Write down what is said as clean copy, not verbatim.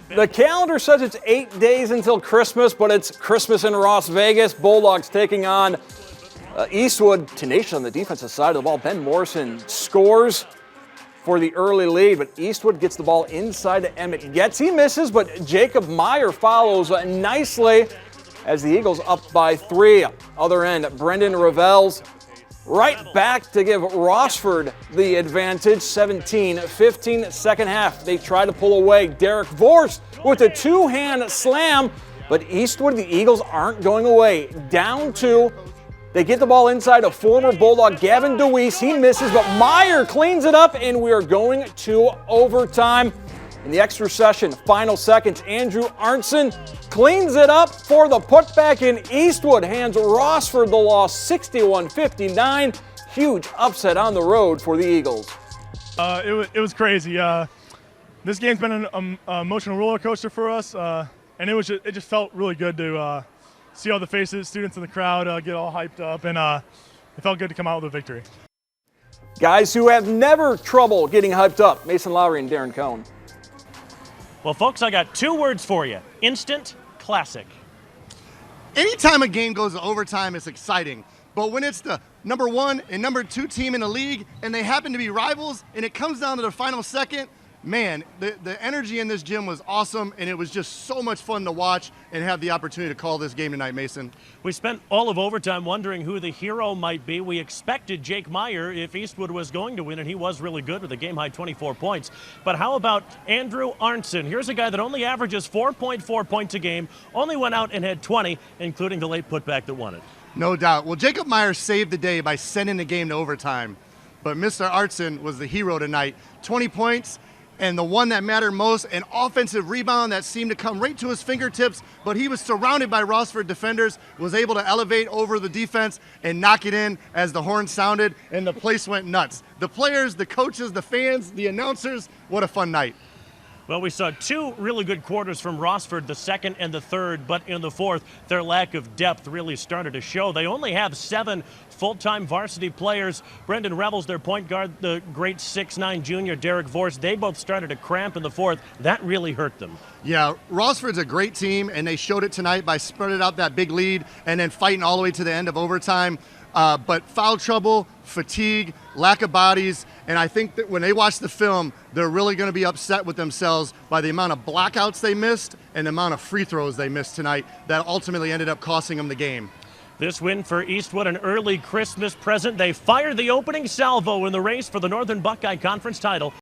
The calendar says it's 8 days until Christmas, but it's Christmas in Las Vegas. Bulldogs taking on Eastwood. Tenacious on the defensive side of the ball. Ben Morrison scores for the early lead, but Eastwood gets the ball inside to Emmett Getz. He misses, but Jacob Meyer follows nicely as the Eagles up by 3. Other end, Brendan Revels right back to give Rossford the advantage. 17-15 second half. They try to pull away. Derek Vorst with a two-hand slam, but Eastwood, the Eagles aren't going away. Down 2. They get the ball inside of former Bulldog Gavin DeWeese. He misses, but Meyer cleans it up, and we are going to overtime. In the extra session, final seconds, Andrew Arnson cleans it up for the putback, in Eastwood hands Rossford the loss 61-59. Huge upset on the road for the Eagles. It was crazy. This game's been an emotional roller coaster for us, and it just felt really good to see all the faces, students in the crowd get all hyped up, and it felt good to come out with a victory. Guys who have never trouble getting hyped up, Mason Lowry and Darren Cohn. Well, folks, I got 2 words for you. Instant classic. Anytime a game goes to overtime, it's exciting. But when it's the number 1 and number 2 team in the league and they happen to be rivals and it comes down to the final second, man, the energy in this gym was awesome, and it was just so much fun to watch and have the opportunity to call this game tonight, Mason. We spent all of overtime wondering who the hero might be. We expected Jake Meyer if Eastwood was going to win, and he was really good with a game-high 24 points. But how about Andrew Arnson? Here's a guy that only averages 4.4 points a game, only went out and had 20, including the late putback that won it. No doubt. Well, Jacob Meyer saved the day by sending the game to overtime. But Mr. Arnson was the hero tonight. 20 points. And the one that mattered most, an offensive rebound that seemed to come right to his fingertips, but he was surrounded by Rossford defenders, was able to elevate over the defense and knock it in as the horn sounded, and the place went nuts. The players, the coaches, the fans, the announcers, what a fun night. Well, we saw 2 really good quarters from Rossford, the second and the third, but in the fourth, their lack of depth really started to show. They only have 7 full-time varsity players. Brendan Revels, their point guard, the great 6'9" junior Derek Vorst, they both started to cramp in the fourth. That really hurt them. Yeah, Rossford's a great team, and they showed it tonight by spreading out that big lead and then fighting all the way to the end of overtime. But foul trouble, fatigue, lack of bodies, and I think that when they watch the film, they're really going to be upset with themselves by the amount of blackouts they missed and the amount of free throws they missed tonight that ultimately ended up costing them the game. This win for Eastwood, an early Christmas present. They fired the opening salvo in the race for the Northern Buckeye Conference title.